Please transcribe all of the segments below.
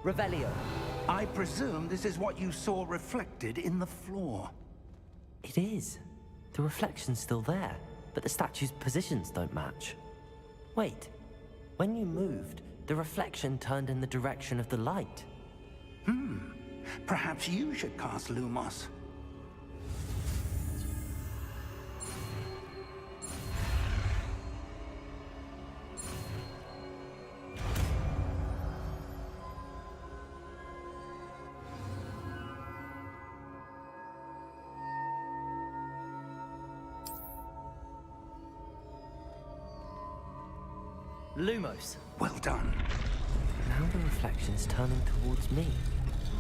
Revelio. I presume this is what you saw reflected in the floor. It is. The reflection's still there, but the statue's positions don't match. Wait. When you moved, the reflection turned in the direction of the light. Perhaps you should cast Lumos. Lumos. Well done. Now the reflection's turning towards me.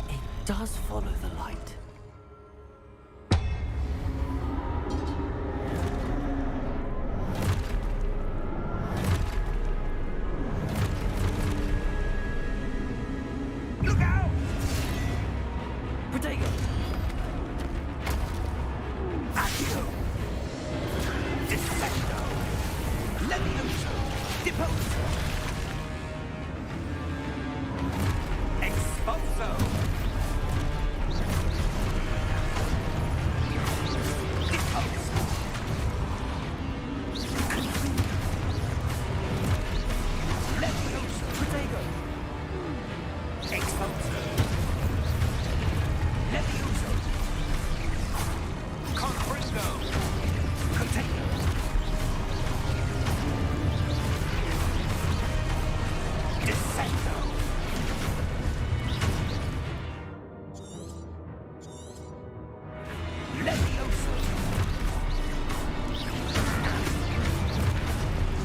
It does follow the light. Look out! Protego! Accio! Dissecto! Levioso! Deposo! Expulso! Deposo! Levioso! Protego! Expulso! Levioso! Confringo! Container! Descendo! Levioso!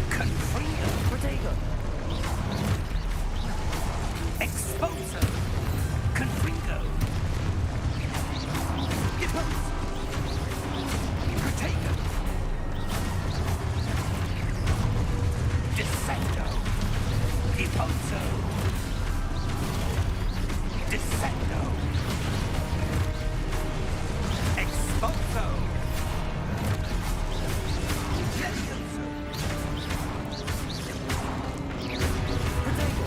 Confringo! Protego! Expulso! Confringo! Depose! Protego! Descendo! Deposo! Descendo! Expulso! Levioso! Protego!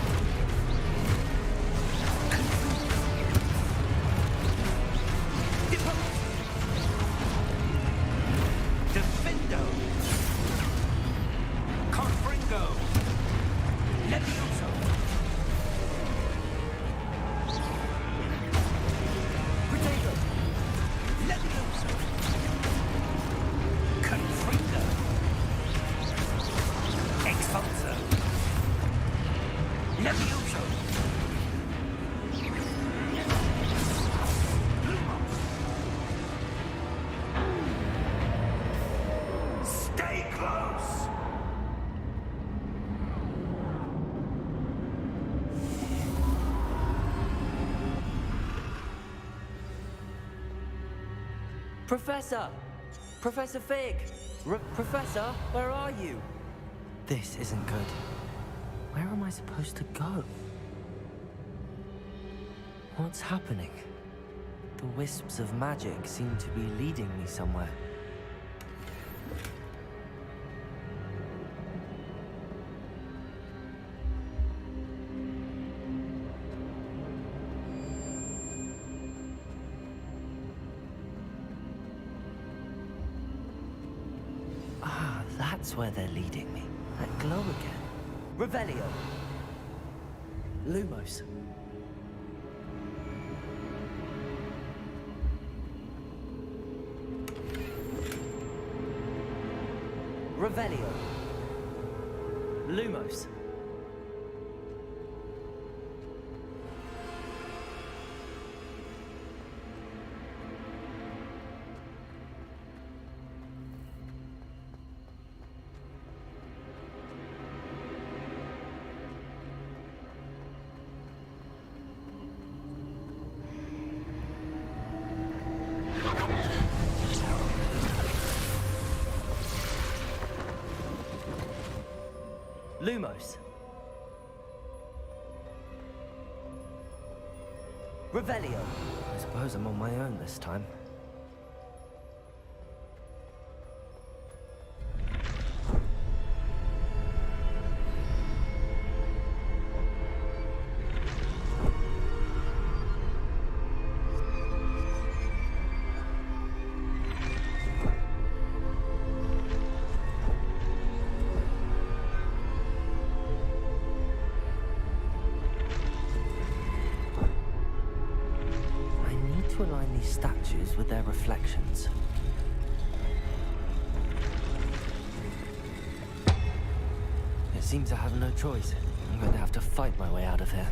Depose! Defendo! Confringo! Levioso! Protego! Levioso! Confringo! Expulso! Levioso! Stay close! Professor! Professor Fig! Professor, where are you? This isn't good. Where am I supposed to go? What's happening? The wisps of magic seem to be leading me somewhere. Ah, that's where they're leading me. That glow again. Revelio. Lumos. Revelio. Lumos. Lumos. Revelio. I suppose I'm on my own this time. statues with their reflections. It seems I have no choice. I'm going to have to fight my way out of here.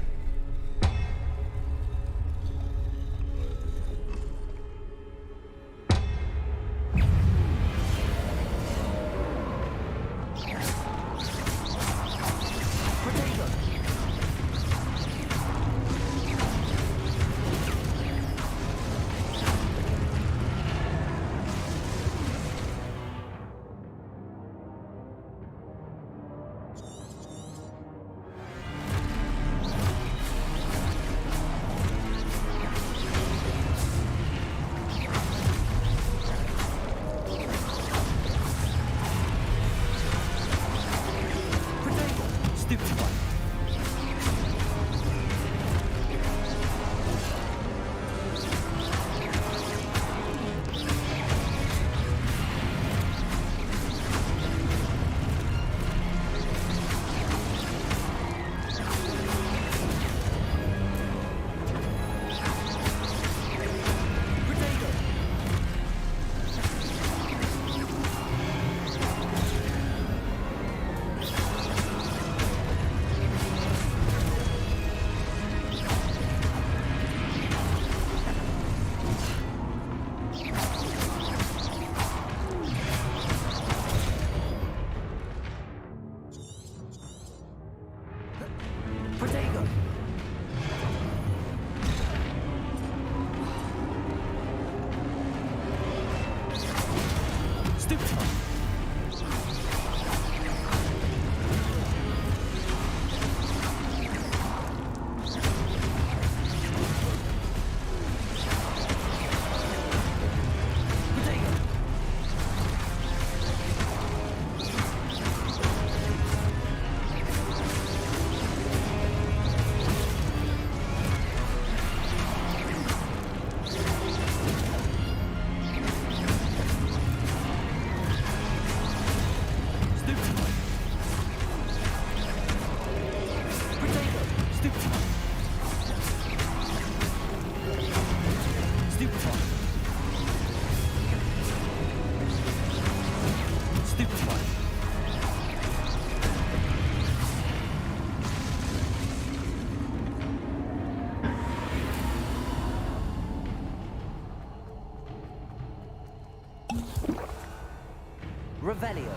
Revelio.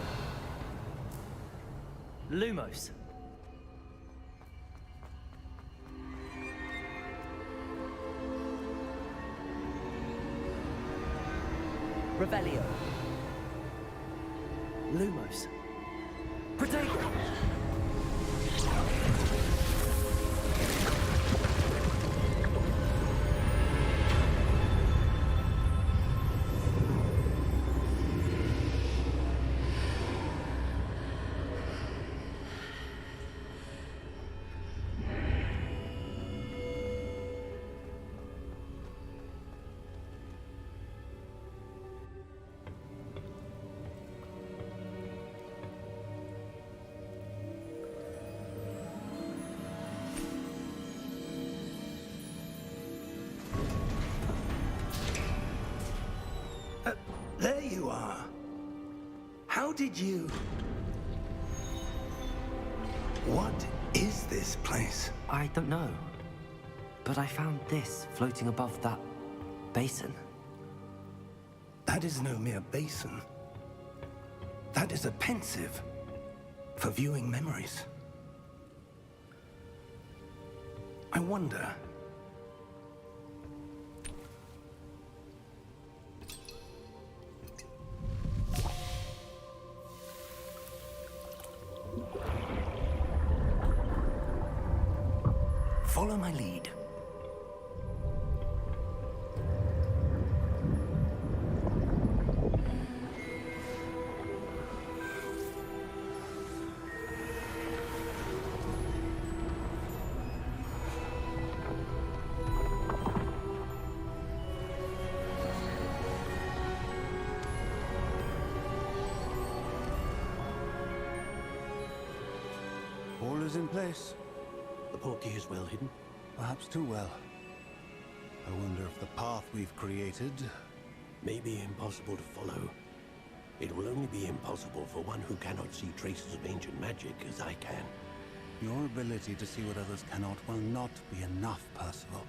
Lumos. Revelio. Lumos. Protego. There you are. How did you... What is this place? I don't know. But I found this floating above that basin. That is no mere basin. That is a pensive for viewing memories. I wonder... Follow my lead. All is in place. The portkey is well hidden. Perhaps too well. I wonder if the path we've created... May be impossible to follow. It will only be impossible for one who cannot see traces of ancient magic as I can. Your ability to see what others cannot will not be enough, Percival.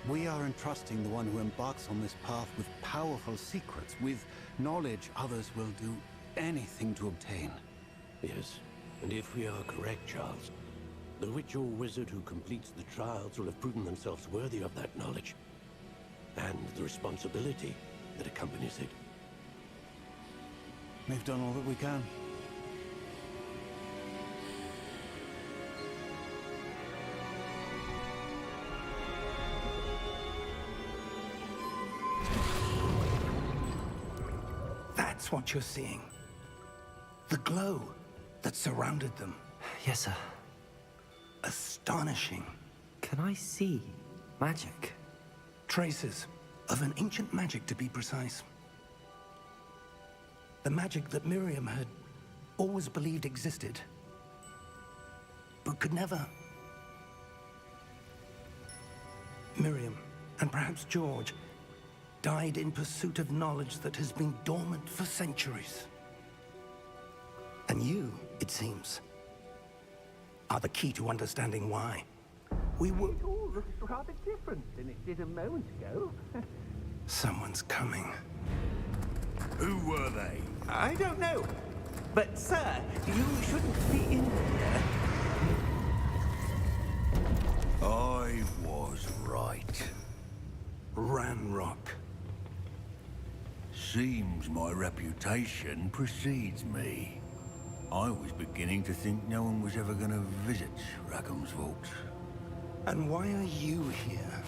We are entrusting the one who embarks on this path with powerful secrets, with knowledge others will do anything to obtain. Yes, and if we are correct, Charles, the witch or wizard who completes the trials will have proven themselves worthy of that knowledge, and the responsibility that accompanies it. We've done all that we can. That's what you're seeing. The glow that surrounded them. Yes, sir. Astonishing. Can I see magic? Traces of an ancient magic, to be precise. The magic that Miriam had always believed existed, but could never. Miriam, and perhaps George, died in pursuit of knowledge that has been dormant for centuries. And you, it seems, are the key to understanding why. We were... It all looks rather different than it did a moment ago. Someone's coming. Who were they? I don't know. But, sir, you shouldn't be in here. I was right. Ranrock. Seems my reputation precedes me. I was beginning to think no one was ever going to visit Rackham's vault. And why are you here?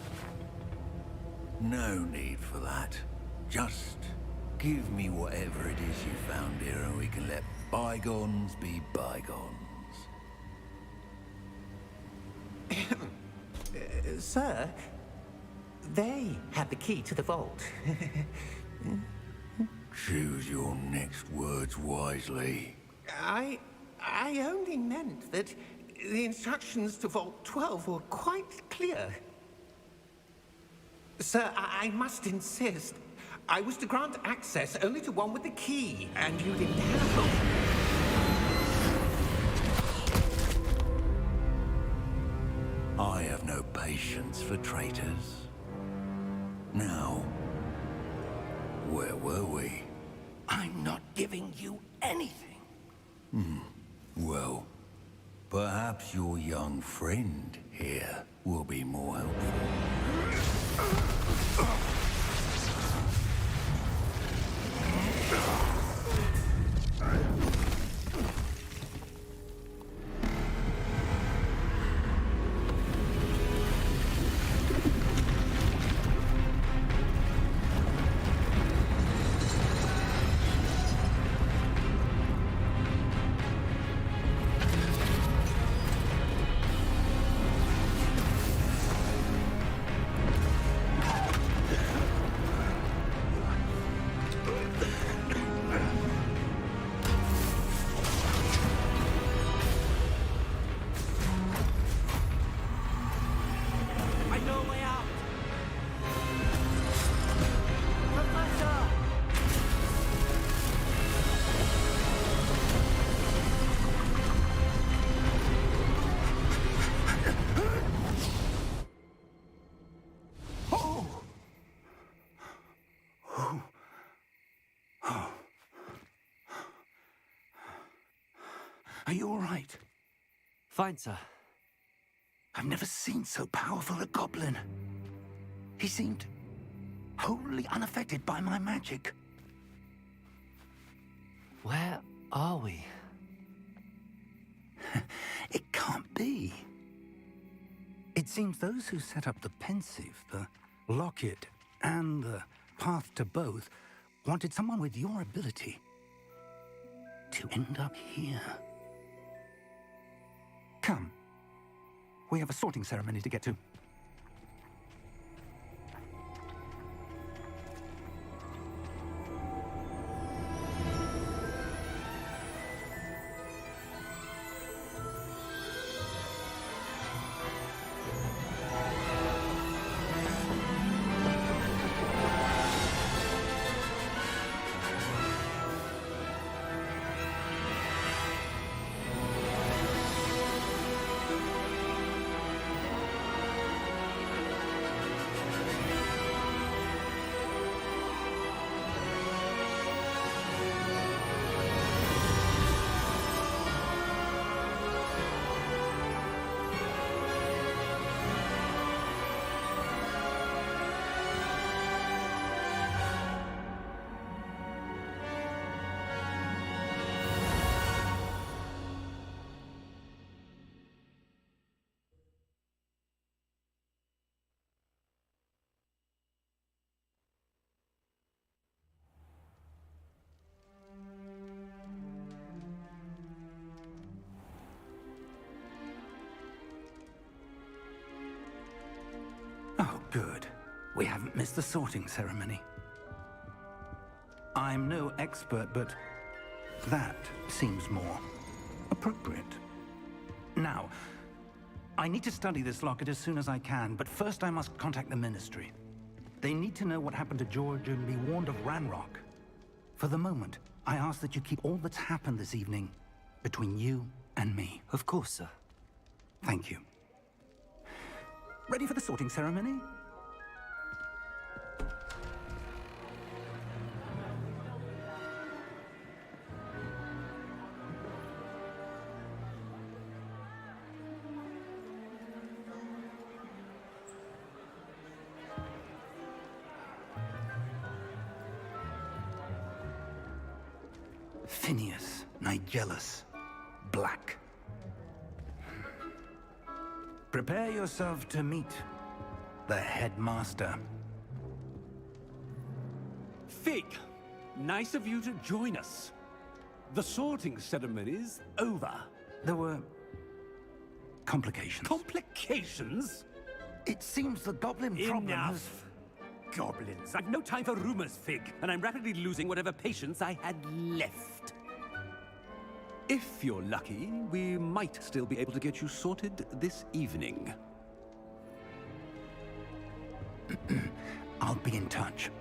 No need for that. Just give me whatever it is you found here and we can let bygones be bygones. Sir, they had the key to the vault. Choose your next words wisely. I only meant that the instructions to Vault 12 were quite clear. Sir, I must insist. I was to grant access only to one with the key, and you didn't have one. I have no patience for traitors. Now, where were we? I'm not giving you anything. Well, perhaps your young friend here will be more helpful. I know a way out! Professor! Are you all right? Fine, sir. I've never seen so powerful a goblin. He seemed wholly unaffected by my magic. Where are we? It can't be. It seems those who set up the Pensieve, the Locket, and the Path to Both wanted someone with your ability to end up here. Come. We have a sorting ceremony to get to. Good. We haven't missed the sorting ceremony. I'm no expert, but that seems more appropriate. Now, I need to study this locket as soon as I can, but first I must contact the Ministry. They need to know what happened to George and be warned of Ranrock. For the moment, I ask that you keep all that's happened this evening between you and me. Of course, sir. Thank you. Ready for the sorting ceremony? Phineas Nigellus Black. Prepare yourself to meet the headmaster. Fig, nice of you to join us. The sorting ceremony's over. There were complications. Complications? It seems the goblin problem has... Enough. Goblins. I've no time for rumors, Fig, and I'm rapidly losing whatever patience I had left. If you're lucky, we might still be able to get you sorted this evening. I'll be in touch.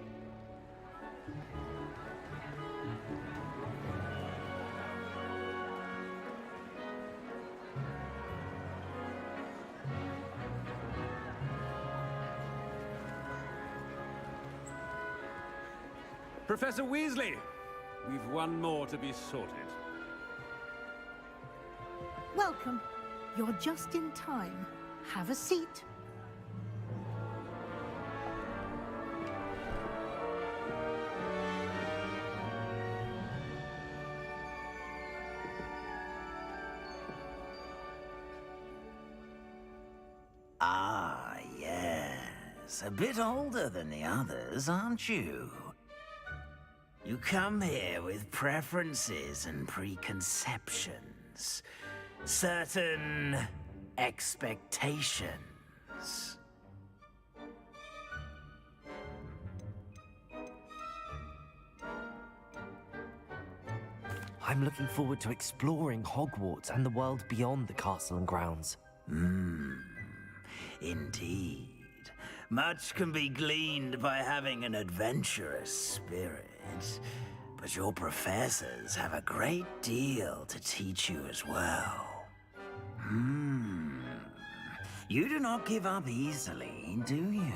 Professor Weasley, we've one more to be sorted. Welcome. You're just in time. Have a seat. Ah, yes. A bit older than the others, aren't you? You come here with preferences and preconceptions. Certain expectations. I'm looking forward to exploring Hogwarts and the world beyond the castle and grounds. Indeed. Much can be gleaned by having an adventurous spirit. But your professors have a great deal to teach you as well. You do not give up easily, do you?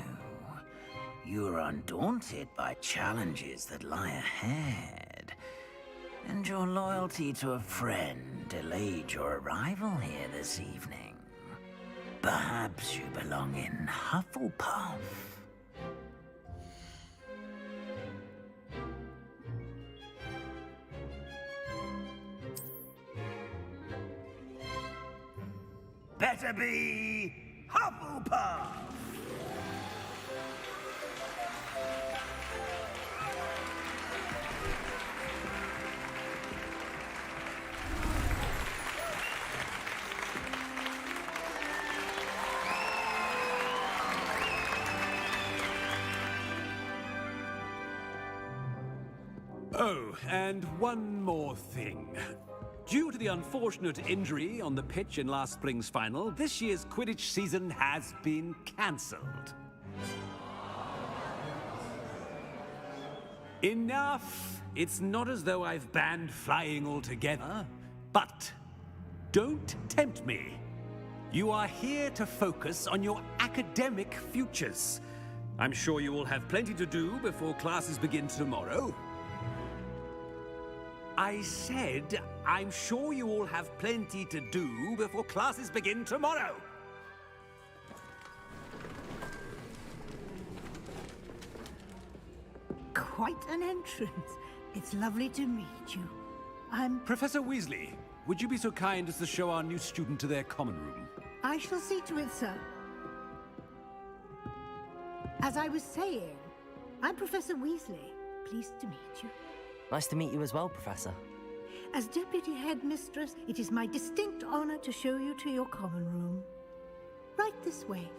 You are undaunted by challenges that lie ahead. And your loyalty to a friend delayed your arrival here this evening. Perhaps you belong in Hufflepuff. Better be Hufflepuff! Oh, and one more thing. Due to the unfortunate injury on the pitch in last spring's final, this year's Quidditch season has been cancelled. Enough! It's not as though I've banned flying altogether, but don't tempt me. You are here to focus on your academic futures. I'm sure you will have plenty to do before classes begin tomorrow. I said, I'm sure you all have plenty to do before classes begin tomorrow. Quite an entrance. It's lovely to meet you. I'm... Professor Weasley, would you be so kind as to show our new student to their common room? I shall see to it, sir. As I was saying, I'm Professor Weasley. Pleased to meet you. Nice to meet you as well, Professor. As Deputy Headmistress, it is my distinct honor to show you to your common room. Right this way.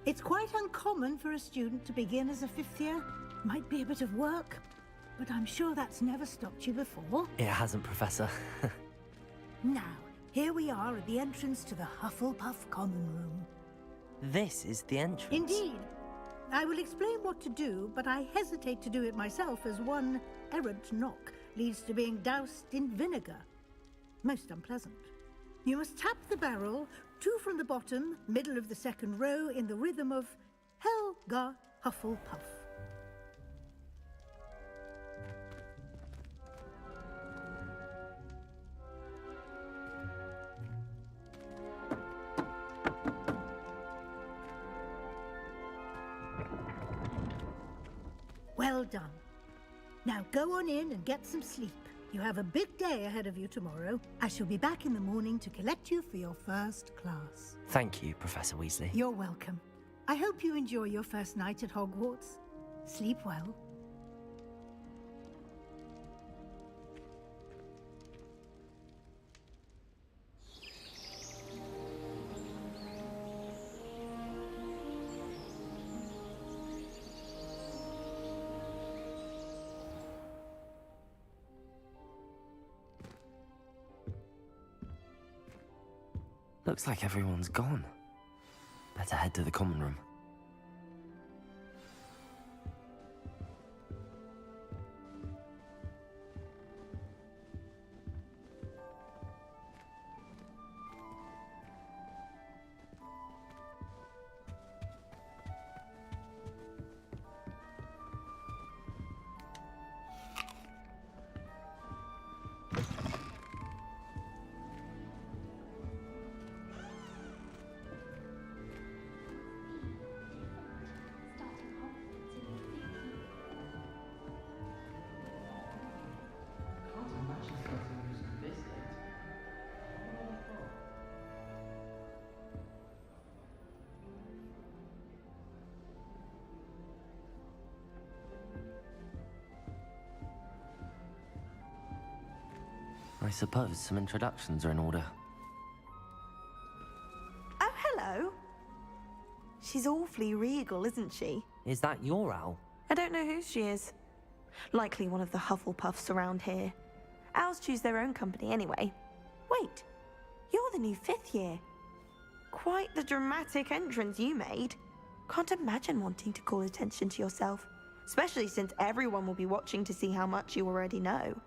It's quite uncommon for a student to begin as a fifth year. Might be a bit of work, but I'm sure that's never stopped you before. It hasn't, Professor. Now, here we are at the entrance to the Hufflepuff Common Room. This is the entrance. Indeed. I will explain what to do, but I hesitate to do it myself as one errant knock leads to being doused in vinegar. Most unpleasant. You must tap the barrel, 2 from the bottom, middle of the second row, in the rhythm of Helga Hufflepuff. Well done. Now go on in and get some sleep. You have a big day ahead of you tomorrow. I shall be back in the morning to collect you for your first class. Thank you, Professor Weasley. You're welcome. I hope you enjoy your first night at Hogwarts. Sleep well. Looks like everyone's gone. Better head to the common room. I suppose some introductions are in order. Oh, hello. She's awfully regal, isn't she? Is that your owl? I don't know who she is. Likely one of the Hufflepuffs around here. Owls choose their own company anyway. Wait, you're the new 5th year. Quite the dramatic entrance you made. Can't imagine wanting to call attention to yourself, especially since everyone will be watching to see how much you already know.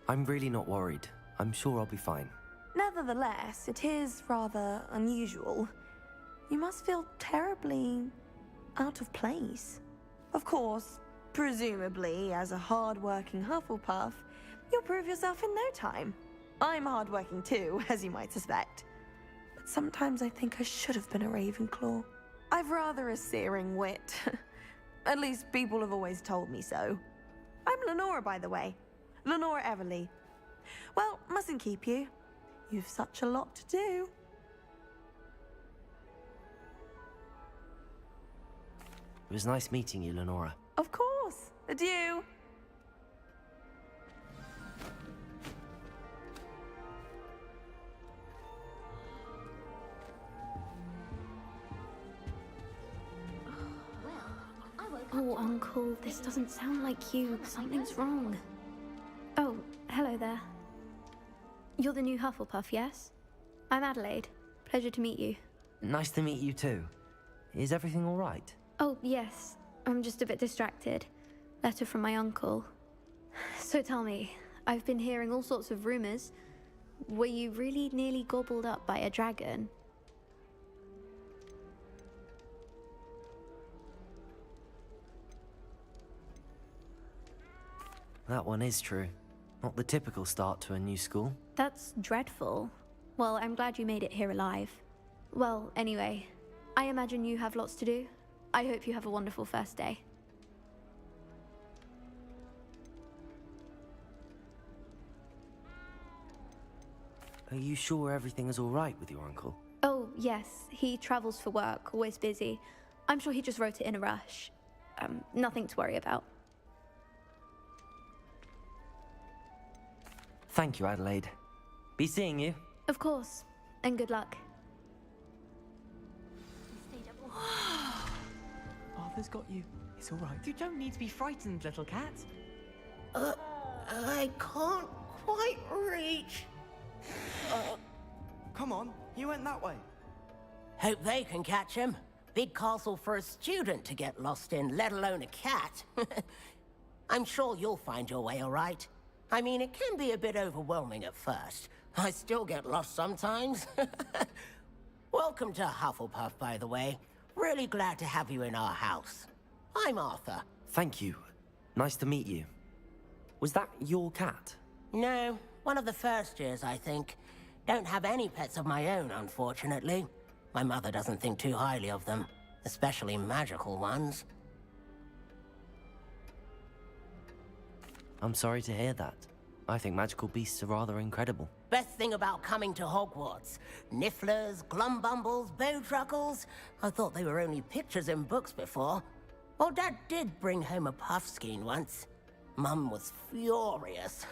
I'm really not worried. I'm sure I'll be fine. Nevertheless, it is rather unusual. You must feel terribly out of place. Of course, presumably, as a hard-working Hufflepuff, you'll prove yourself in no time. I'm hard-working too, as you might suspect. But sometimes I think I should have been a Ravenclaw. I've rather a searing wit. At least people have always told me so. I'm Lenora, by the way. Lenora Everly. Well, mustn't keep you. You've such a lot to do. It was nice meeting you, Lenora. Of course. Adieu. Oh, Uncle, this doesn't sound like you. Something's wrong. Oh, hello there. You're the new Hufflepuff, yes? I'm Adelaide. Pleasure to meet you. Nice to meet you too. Is everything all right? Oh, yes. I'm just a bit distracted. Letter from my uncle. So tell me, I've been hearing all sorts of rumors. Were you really nearly gobbled up by a dragon? That one is true. Not the typical start to a new school. That's dreadful. Well, I'm glad you made it here alive. Well, anyway, I imagine you have lots to do. I hope you have a wonderful first day. Are you sure everything is all right with your uncle? Oh, yes. He travels for work, always busy. I'm sure he just wrote it in a rush. Nothing to worry about. Thank you, Adelaide. Be seeing you. Of course. And good luck. Arthur's got you. It's all right. You don't need to be frightened, little cat. I can't quite reach. Come on, you went that way. Hope they can catch him. Big castle for a student to get lost in, let alone a cat. I'm sure you'll find your way all right. I mean, it can be a bit overwhelming at first. I still get lost sometimes. Welcome to Hufflepuff, by the way. Really glad to have you in our house. I'm Arthur. Thank you. Nice to meet you. Was that your cat? No, one of the first years, I think. Don't have any pets of my own, unfortunately. My mother doesn't think too highly of them, especially magical ones. I'm sorry to hear that. I think magical beasts are rather incredible. Best thing about coming to Hogwarts. Nifflers, Glumbumbles, Bowtruckles. I thought they were only pictures in books before. Well, Dad did bring home a Puffskein once. Mum was furious.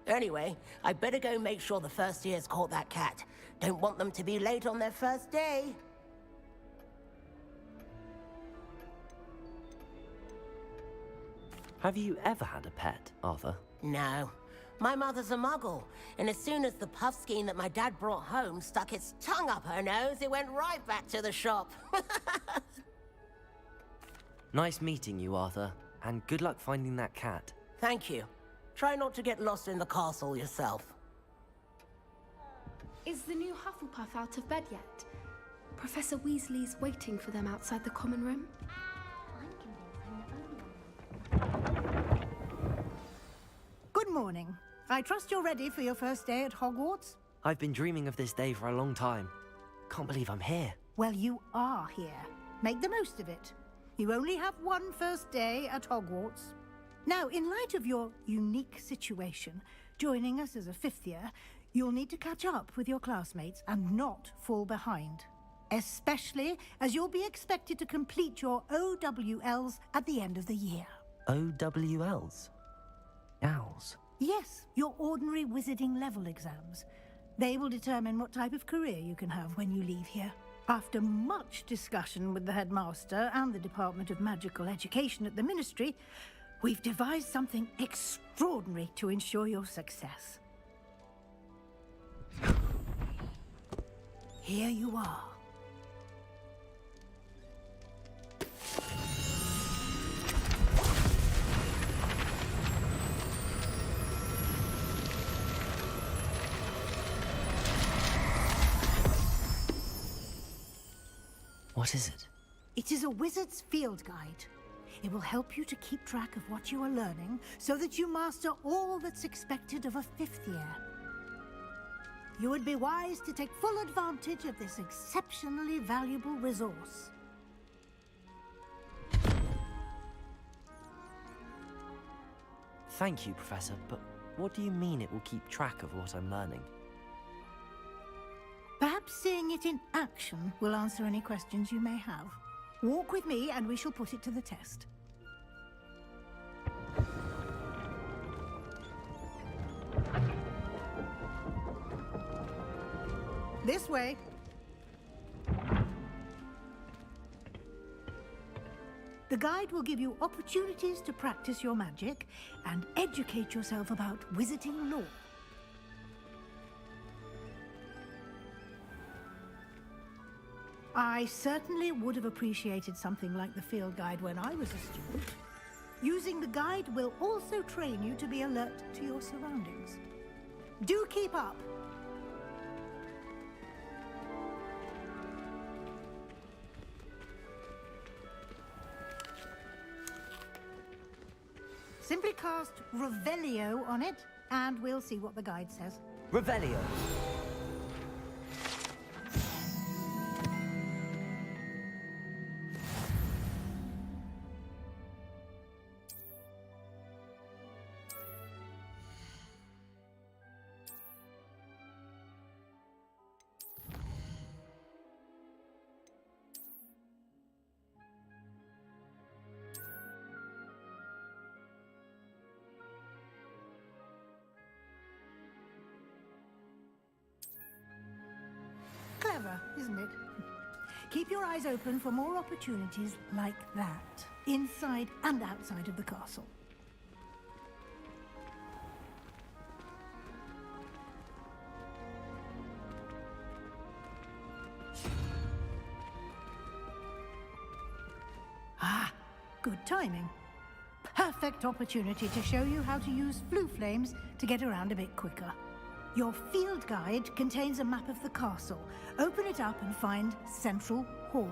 Anyway, I better go make sure the first years caught that cat. Don't want them to be late on their first day. Have you ever had a pet, Arthur? No. My mother's a muggle, and as soon as the Puffskein that my dad brought home stuck its tongue up her nose, it went right back to the shop. Nice meeting you, Arthur, and good luck finding that cat. Thank you. Try not to get lost in the castle yourself. Is the new Hufflepuff out of bed yet? Professor Weasley's waiting for them outside the common room. Good morning. I trust you're ready for your first day at Hogwarts? I've been dreaming of this day for a long time. Can't believe I'm here. Well, you are here. Make the most of it. You only have one first day at Hogwarts. Now, in light of your unique situation, joining us as a fifth year, you'll need to catch up with your classmates and not fall behind. Especially as you'll be expected to complete your OWLs at the end of the year. OWLs? Owls? Yes, your ordinary wizarding level exams. They will determine what type of career you can have when you leave here. After much discussion with the headmaster and the Department of Magical Education at the Ministry, we've devised something extraordinary to ensure your success. Here you are. What is it? It is a wizard's field guide. It will help you to keep track of what you are learning so that you master all that's expected of a fifth year. You would be wise to take full advantage of this exceptionally valuable resource. Thank you, Professor, but what do you mean it will keep track of what I'm learning? Perhaps seeing it in action will answer any questions you may have. Walk with me and we shall put it to the test. This way. The guide will give you opportunities to practice your magic and educate yourself about wizarding lore. I certainly would have appreciated something like the field guide when I was a student. Using the guide will also train you to be alert to your surroundings. Do keep up! Simply cast Revelio on it, and we'll see what the guide says. Revelio. clever, isn't it? Keep your eyes open for more opportunities like that, inside and outside of the castle. Ah, good timing. Perfect opportunity to show you how to use flue flames to get around a bit quicker. Your field guide contains a map of the castle. Open it up and find Central Hall.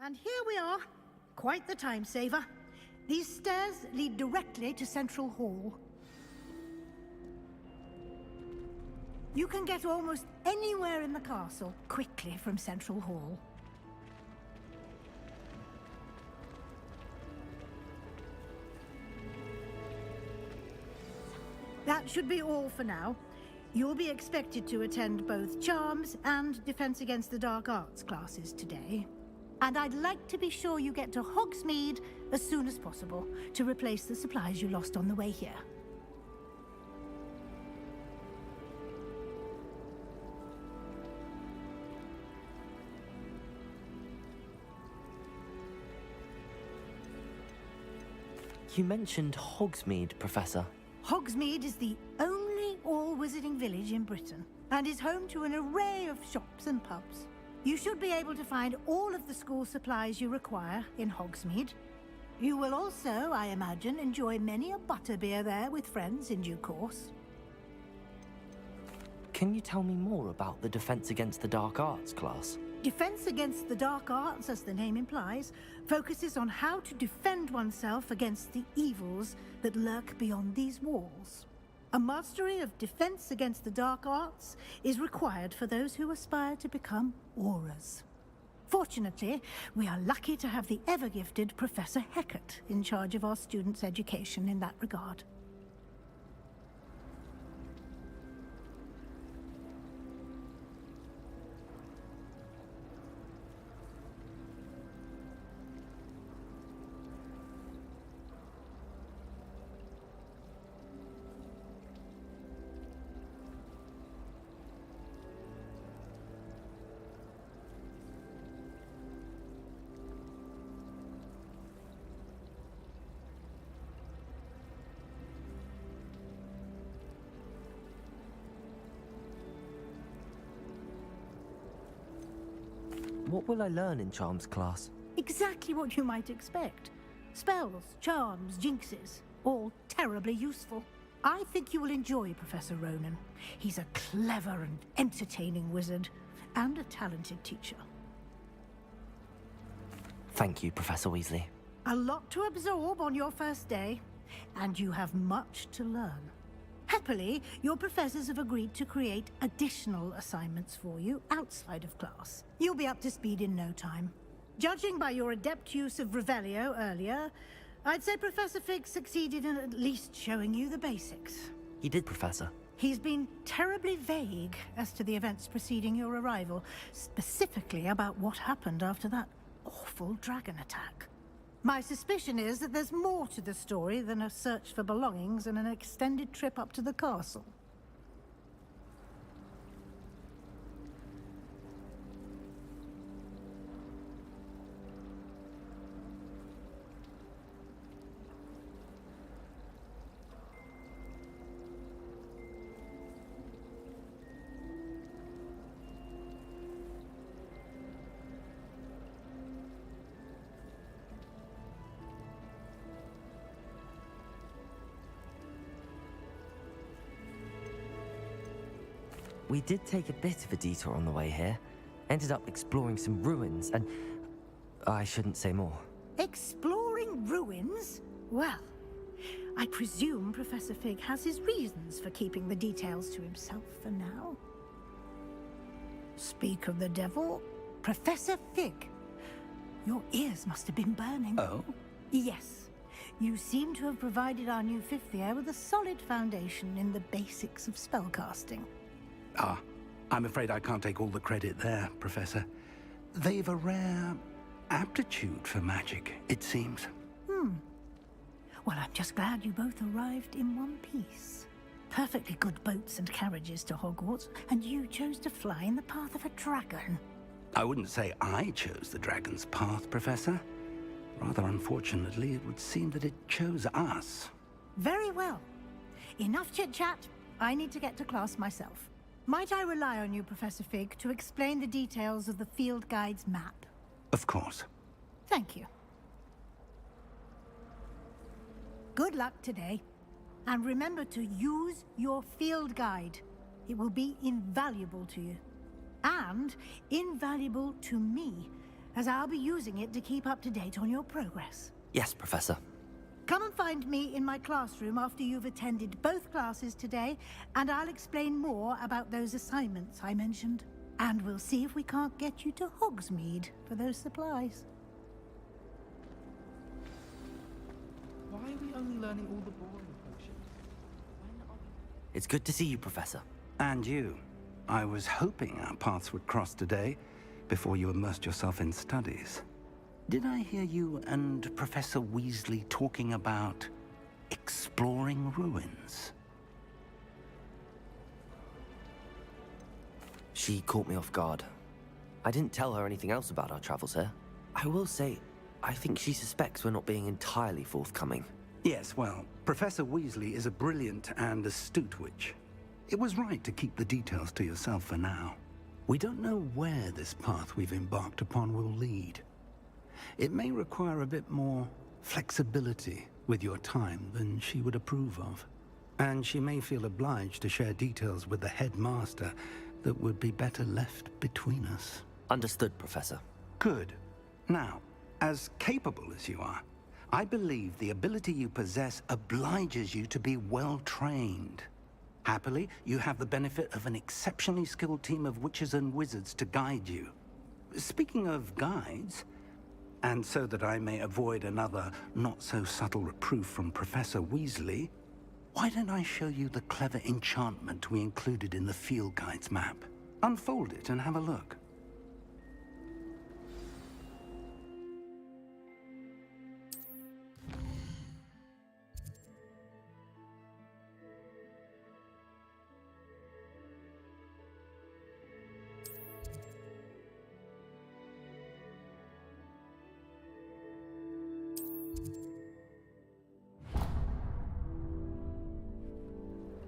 And here we are. Quite the time saver. These stairs lead directly to Central Hall. You can get almost anywhere in the castle quickly from Central Hall. That should be all for now. You'll be expected to attend both Charms and Defense Against the Dark Arts classes today. And I'd like to be sure you get to Hogsmeade as soon as possible to replace the supplies you lost on the way here. You mentioned Hogsmeade, Professor. Hogsmeade is the only all-wizarding village in Britain and is home to an array of shops and pubs. You should be able to find all of the school supplies you require in Hogsmeade. You will also, I imagine, enjoy many a butterbeer there with friends in due course. Can you tell me more about the Defense Against the Dark Arts class? Defense Against the Dark Arts, as the name implies, focuses on how to defend oneself against the evils that lurk beyond these walls. A mastery of Defense Against the Dark Arts is required for those who aspire to become Aurors. Fortunately, we are lucky to have the ever-gifted Professor Hecat in charge of our students' education in that regard. What will I learn in Charms class? Exactly what you might expect. Spells, charms, jinxes, all terribly useful. I think you will enjoy Professor Ronen. He's a clever and entertaining wizard, and a talented teacher. Thank you, Professor Weasley. A lot to absorb on your first day, and you have much to learn. Happily, your professors have agreed to create additional assignments for you outside of class. You'll be up to speed in no time. Judging by your adept use of Revelio earlier, I'd say Professor Fig succeeded in at least showing you the basics. He did, Professor. He's been terribly vague as to the events preceding your arrival, specifically about what happened after that awful dragon attack. My suspicion is that there's more to the story than a search for belongings and an extended trip up to the castle. we did take a bit of a detour on the way here. Ended up exploring some ruins, and I shouldn't say more. Exploring ruins? Well, I presume Professor Fig has his reasons for keeping the details to himself for now. Speak of the devil, Professor Fig. Your ears must have been burning. Oh? Yes. You seem to have provided our new fifth year with a solid foundation in the basics of spellcasting. Ah, I'm afraid I can't take all the credit there, Professor. They've a rare aptitude for magic, it seems. Well, I'm just glad you both arrived in one piece. Perfectly good boats and carriages to Hogwarts, and you chose to fly in the path of a dragon. I wouldn't say I chose the dragon's path, Professor. Rather unfortunately, it would seem that it chose us. Very well. Enough chit-chat. I need to get to class myself. Might I rely on you, Professor Fig, to explain the details of the field guide's map? Of course. Thank you. Good luck today. And remember to use your field guide. It will be invaluable to you. And invaluable to me, as I'll be using it to keep up to date on your progress. Yes, Professor. Come and find me in my classroom after you've attended both classes today, and I'll explain more about those assignments I mentioned. And we'll see if we can't get you to Hogsmeade for those supplies. Why are we only learning all the boring potions? It's good to see you, Professor. And you. I was hoping our paths would cross today, before you immersed yourself in studies. Did I hear you and Professor Weasley talking about exploring ruins? She caught me off guard. I didn't tell her anything else about our travels here. I will say, I think she suspects we're not being entirely forthcoming. Yes, well, Professor Weasley is a brilliant and astute witch. It was right to keep the details to yourself for now. We don't know where this path we've embarked upon will lead. It may require a bit more flexibility with your time than she would approve of. And she may feel obliged to share details with the headmaster that would be better left between us. Understood, Professor. Good. Now, as capable as you are, I believe the ability you possess obliges you to be well trained. Happily, you have the benefit of an exceptionally skilled team of witches and wizards to guide you. Speaking of guides, and so that I may avoid another not-so-subtle reproof from Professor Weasley, why don't I show you the clever enchantment we included in the field guide's map? Unfold it and have a look.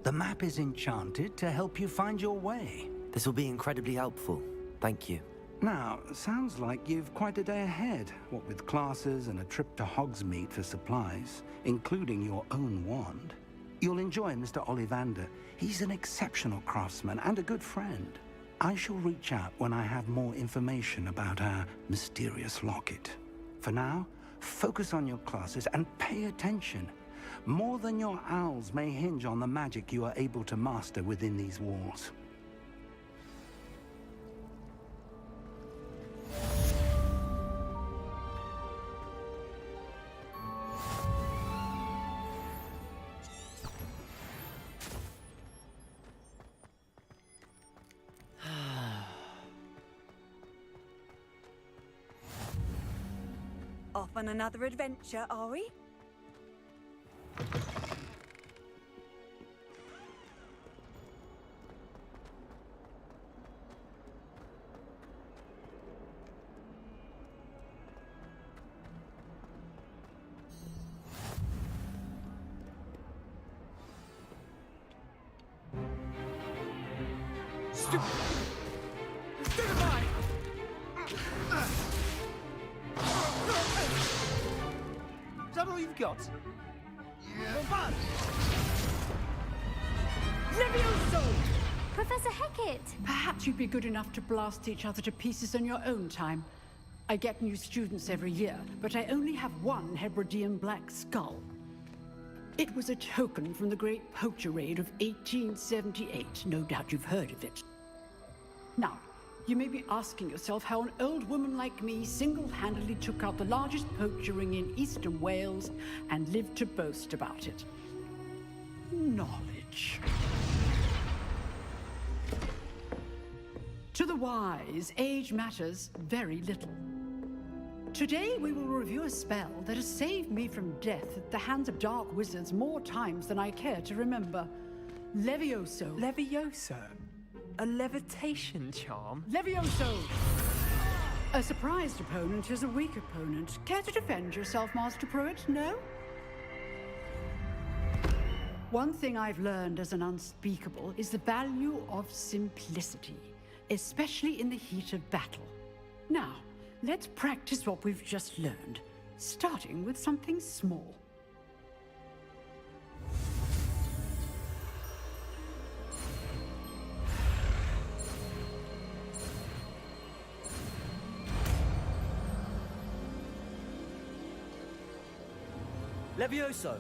The map is enchanted to help you find your way. This will be incredibly helpful. Thank you. Now, sounds like you've quite a day ahead, what with classes and a trip to Hogsmeade for supplies, including your own wand. You'll enjoy Mr. Ollivander. He's an exceptional craftsman and a good friend. I shall reach out when I have more information about our mysterious locket. For now, focus on your classes and pay attention. More than your owls may hinge on the magic you are able to master within these walls. Off on another adventure, are we? Is that all you've got? Levioso! Professor Hecat! Perhaps you'd be good enough to blast each other to pieces in your own time. I get new students every year, but I only have one Hebridean black skull. It was a token from the Great Poacher Raid of 1878. No doubt you've heard of it. Now, you may be asking yourself how an old woman like me single-handedly took out the largest poacher ring in eastern Wales and lived to boast about it. Knowledge. To the wise, age matters very little. Today, we will review a spell that has saved me from death at the hands of dark wizards more times than I care to remember. Levioso. Levioso? A levitation charm? Levioso! A surprised opponent is a weak opponent. Care to defend yourself, Master Pruitt? No? One thing I've learned as an unspeakable is the value of simplicity, especially in the heat of battle. Now, let's practice what we've just learned, starting with something small. Levioso!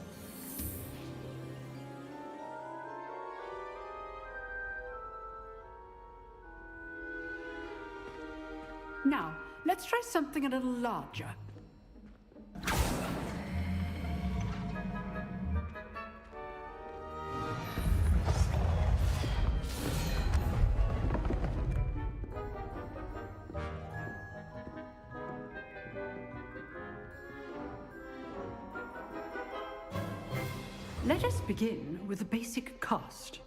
Now, let's try something a little larger. Let us begin with the basic cast.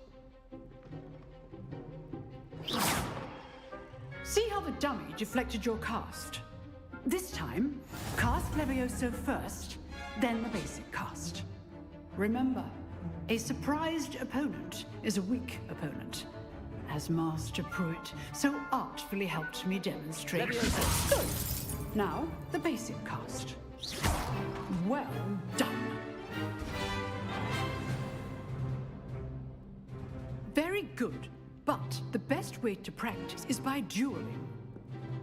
See how the dummy deflected your cast? This time, cast Levioso first, then the basic cast. Remember, a surprised opponent is a weak opponent, as Master Pruitt so artfully helped me demonstrate. Levioso. Good. Now, the basic cast. Well done. Very good. But the best way to practice is by dueling.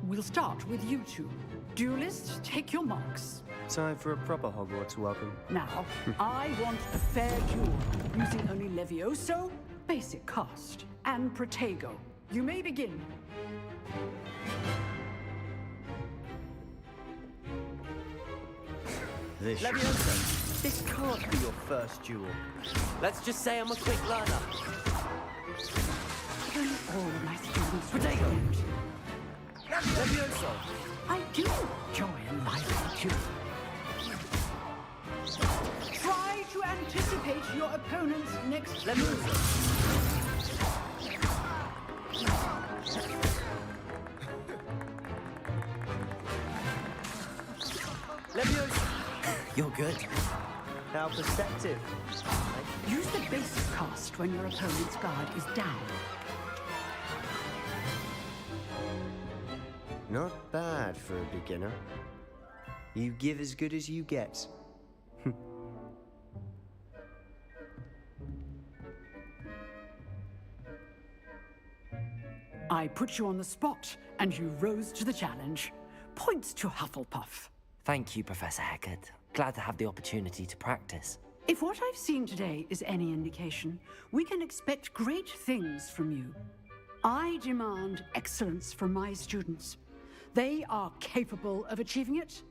We'll start with you two. Duelists, take your marks. Time for a proper Hogwarts welcome. Now, I want a fair duel, using only Levioso, basic cast, and Protego. You may begin. Levioso, this can't be your first duel. Let's just say I'm a quick learner. All my students Protego! Levioso! I do enjoy a lively duel. Try to anticipate your opponent's next move. Levioso! You're good. How perceptive. Use the basic cast when your opponent's guard is down. Not bad for a beginner. You give as good as you get. I put you on the spot, and you rose to the challenge. Points to Hufflepuff. Thank you, Professor Hecat. Glad to have the opportunity to practice. If what I've seen today is any indication, we can expect great things from you. I demand excellence from my students. They are capable of achieving it,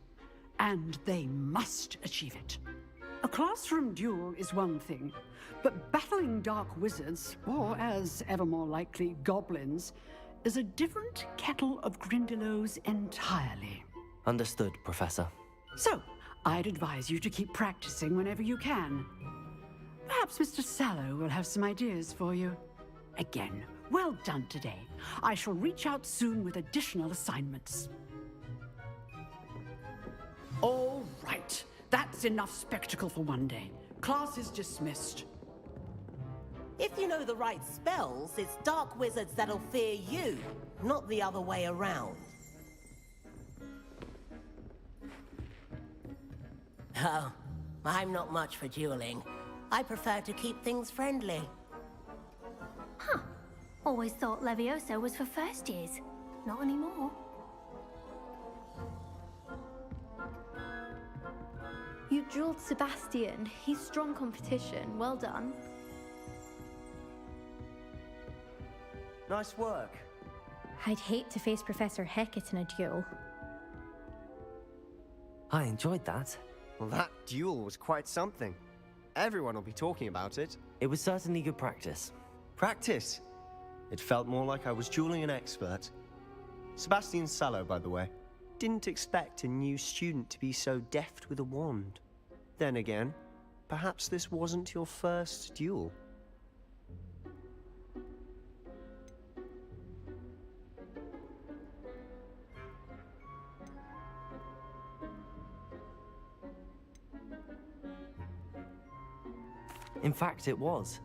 and they must achieve it. A classroom duel is one thing, but battling dark wizards, or as ever more likely, goblins, is a different kettle of Grindylows entirely. Understood, Professor. So, I'd advise you to keep practicing whenever you can. Perhaps Mr. Sallow will have some ideas for you. Again, well done today. I shall reach out soon with additional assignments. All right. That's enough spectacle for one day. Class is dismissed. If you know the right spells, it's dark wizards that'll fear you, not the other way around. Oh, I'm not much for dueling. I prefer to keep things friendly. Huh. Always thought Leviosa was for first years. Not anymore. You drilled Sebastian. He's strong competition. Well done. Nice work. I'd hate to face Professor Hecat in a duel. I enjoyed that. Well, that duel was quite something. Everyone will be talking about it. It was certainly good practice. Practice? It felt more like I was dueling an expert. Sebastian Sallow, by the way. Didn't expect a new student to be so deft with a wand. Then again, perhaps this wasn't your first duel. In fact, it was.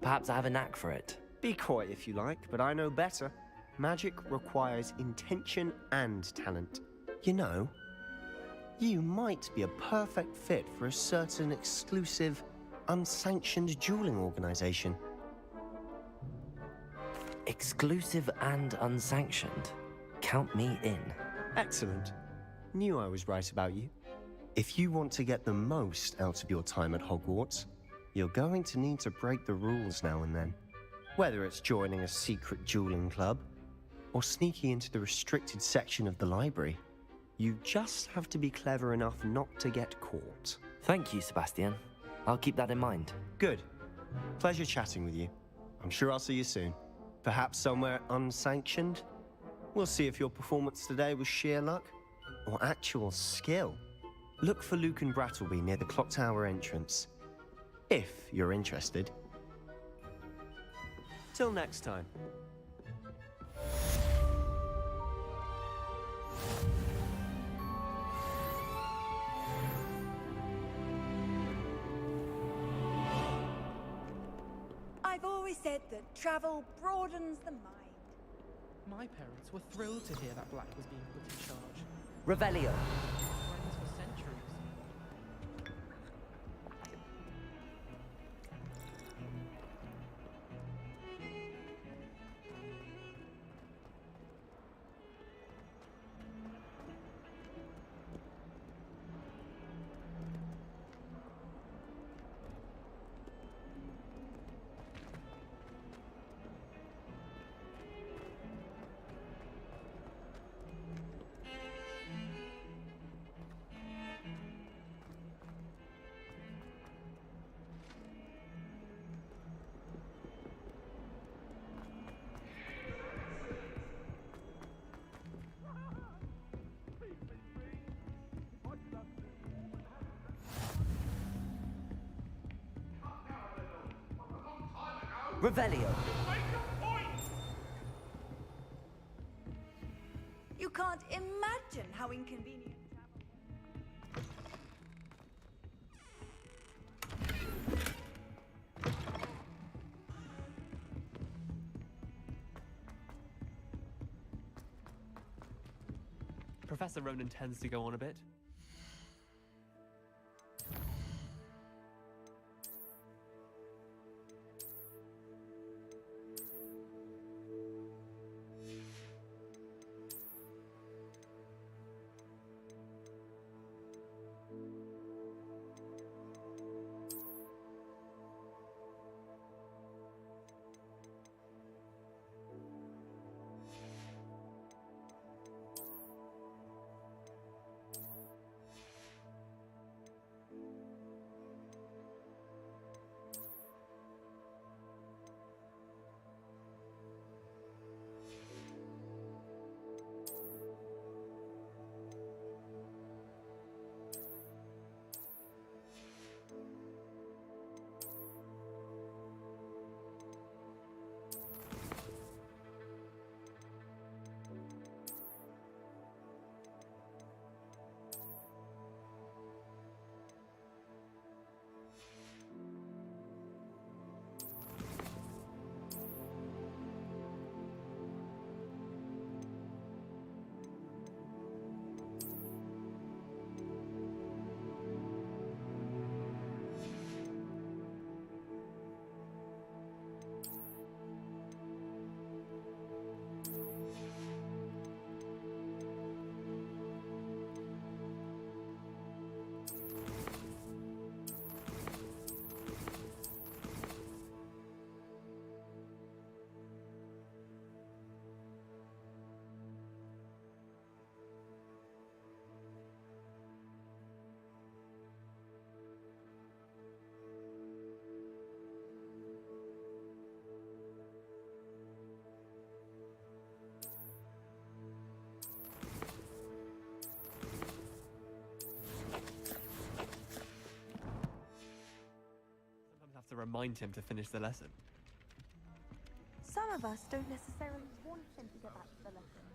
Perhaps I have a knack for it. Be coy if you like, but I know better. Magic requires intention and talent. You know, you might be a perfect fit for a certain exclusive, unsanctioned dueling organization. Exclusive and unsanctioned. Count me in. Excellent. Knew I was right about you. If you want to get the most out of your time at Hogwarts, you're going to need to break the rules now and then. Whether it's joining a secret dueling club, or sneaking into the restricted section of the library, you just have to be clever enough not to get caught. Thank you, Sebastian. I'll keep that in mind. Good. Pleasure chatting with you. I'm sure I'll see you soon. Perhaps somewhere unsanctioned? We'll see if your performance today was sheer luck, or actual skill. Look for Lucan Brattleby near the Clock Tower entrance. If you're interested. Till next time. I've always said that travel broadens the mind. My parents were thrilled to hear that Black was being put in charge. Revelio. Friends for centuries. Revelio. You can't imagine how inconvenient Professor Ronan tends to go on a bit. Sometimes have to remind him to finish the lesson. Some of us don't necessarily want him to get back to the lesson.